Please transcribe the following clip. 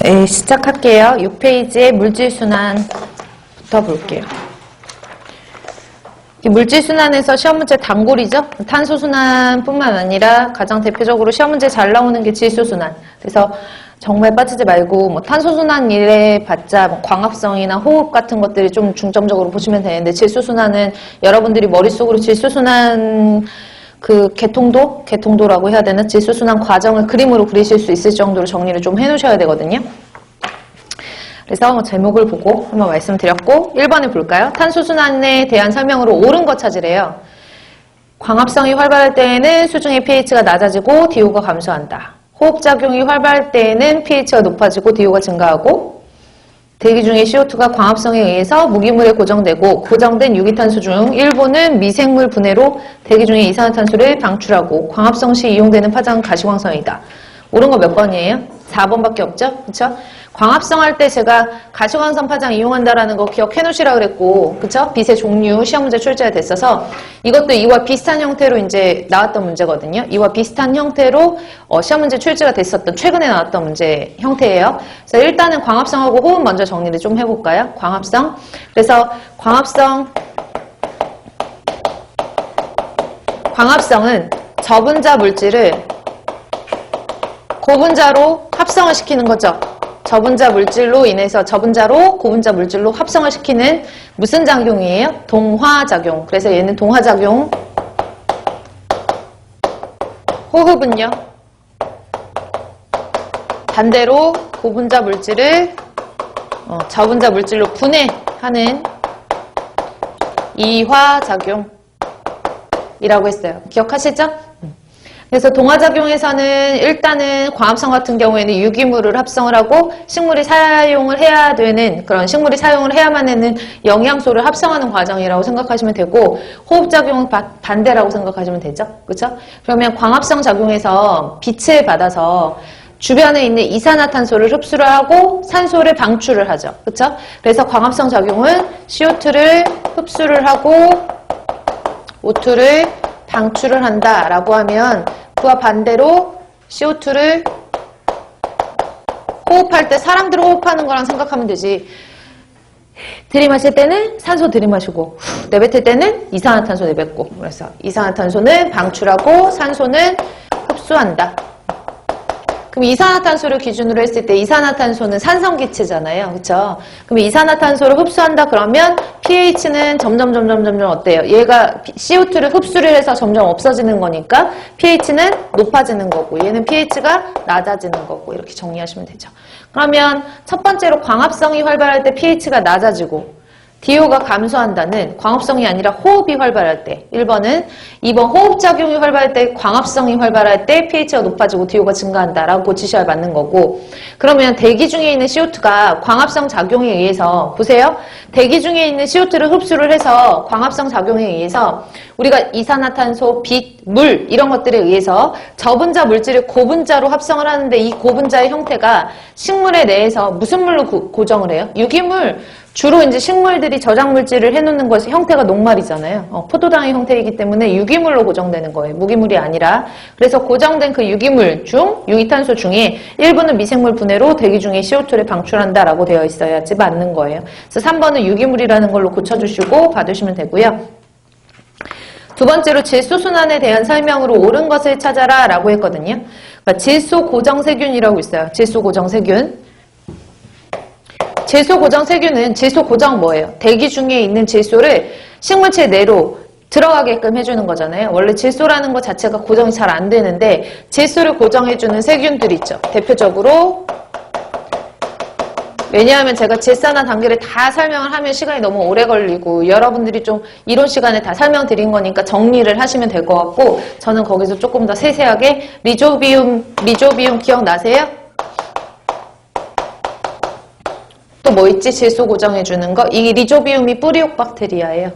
네, 시작할게요. 6페이지의 물질순환부터 볼게요. 물질순환에서 시험 문제 단골이죠. 탄소순환뿐만 아니라 가장 대표적으로 시험 문제 잘 나오는 게 질소순환. 그래서 정말 빠지지 말고 뭐 탄소순환 이래 봤자 뭐 광합성이나 호흡 같은 것들이 좀 중점적으로 보시면 되는데, 질소순환은 여러분들이 머릿속으로 질소순환 그 개통도라고 해야 되나? 질소순환 과정을 그림으로 그리실 수 있을 정도로 정리를 좀 해놓으셔야 되거든요. 그래서 제목을 보고 한번 말씀드렸고, 1번을 볼까요? 탄소순환에 대한 설명으로 옳은 거 찾으래요. 광합성이 활발할 때에는 수중의 pH가 낮아지고 DO가 감소한다. 호흡작용이 활발할 때에는 pH가 높아지고 DO가 증가하고, 대기 중의 CO2가 광합성에 의해서 무기물에 고정되고, 고정된 유기탄소 중 일부는 미생물 분해로 대기 중의 이산화탄소를 방출하고, 광합성 시 이용되는 파장은 가시광선이다. 옳은 거 몇 번이에요? 4번밖에 없죠? 그쵸? 광합성 할 때 제가 가시광선 파장 이용한다라는 거 기억해 놓으시라고 그랬고, 그쵸? 빛의 종류 시험 문제 출제가 됐어서 이것도 이와 비슷한 형태로 이제 나왔던 문제거든요. 이와 비슷한 형태로 시험 문제 출제가 됐었던, 최근에 나왔던 문제 형태예요. 그래서 일단은 광합성하고 호흡 먼저 정리를 좀 해볼까요? 광합성. 그래서 광합성은 저분자 물질을 고분자로 합성을 시키는 거죠. 저분자 물질로 인해서 저분자로 고분자 물질로 합성을 시키는 무슨 작용이에요? 동화작용. 그래서 얘는 동화작용. 호흡은요? 반대로 고분자 물질을 저분자 물질로 분해하는 이화작용이라고 했어요. 기억하시죠? 그래서 동화작용에서는 일단은 광합성 같은 경우에는 유기물을 합성을 하고 식물이 사용을 해야 되는, 그런 식물이 사용을 해야만 되는 영양소를 합성하는 과정이라고 생각하시면 되고, 호흡작용은 반대라고 생각하시면 되죠. 그렇죠? 그러면 광합성 작용에서 빛을 받아서 주변에 있는 이산화탄소를 흡수를 하고 산소를 방출을 하죠. 그렇죠? 그래서 광합성 작용은 CO2를 흡수를 하고 O2를 방출을 한다라고 하면, 그와 반대로 CO2를 호흡할 때 사람들 호흡하는 거랑 생각하면 되지. 들이마실 때는 산소 들이마시고, 내뱉을 때는 이산화탄소 내뱉고, 그래서 이산화탄소는 방출하고 산소는 흡수한다. 그럼 이산화탄소를 기준으로 했을 때 이산화탄소는 산성기체잖아요. 그렇죠? 그럼 이산화탄소를 흡수한다 그러면 pH는 점점 어때요? 얘가 CO2를 흡수를 해서 점점 없어지는 거니까 pH는 높아지는 거고, 얘는 pH가 낮아지는 거고, 이렇게 정리하시면 되죠. 그러면 첫 번째로 광합성이 활발할 때 pH가 낮아지고 DO가 감소한다는 광합성이 아니라 호흡이 활발할 때 1번은, 2번 호흡작용이 활발할 때, 광합성이 활발할 때 pH가 높아지고 DO가 증가한다라고 고치셔야 맞는 거고, 그러면 대기 중에 있는 CO2가 광합성 작용에 의해서, 보세요. 대기 중에 있는 CO2를 흡수를 해서 광합성 작용에 의해서 우리가 이산화탄소, 빛, 물 이런 것들에 의해서 저분자 물질을 고분자로 합성을 하는데, 이 고분자의 형태가 식물에 내에서 무슨 물로 고정을 해요? 유기물. 주로 이제 식물들이 저장물질을 해놓는 것이 형태가 녹말이잖아요. 포도당의 형태이기 때문에 유기물로 고정되는 거예요. 무기물이 아니라. 그래서 고정된 그 유기물 중, 유기탄소 중에 일부는 미생물 분해로 대기 중에 CO2를 방출한다라고 되어 있어야지 맞는 거예요. 그래서 3번은 유기물이라는 걸로 고쳐주시고 봐두시면 되고요. 두 번째로 질소순환에 대한 설명으로 옳은 것을 찾아라 라고 했거든요. 그러니까 질소고정세균이라고 있어요. 질소고정세균. 질소고정세균은, 질소고정 뭐예요? 대기 중에 있는 질소를 식물체 내로 들어가게끔 해주는 거잖아요. 원래 질소라는 것 자체가 고정이 잘 안 되는데 질소를 고정해주는 세균들이 있죠. 대표적으로, 왜냐하면 제가 질산화 단계를 다 설명을 하면 시간이 너무 오래 걸리고 여러분들이 좀 이론 시간에 다 설명드린 거니까 정리를 하시면 될 것 같고, 저는 거기서 조금 더 세세하게 리조비움 기억나세요? 또 뭐 있지? 질소 고정해주는 거? 이 리조비움이 뿌리옥 박테리아예요.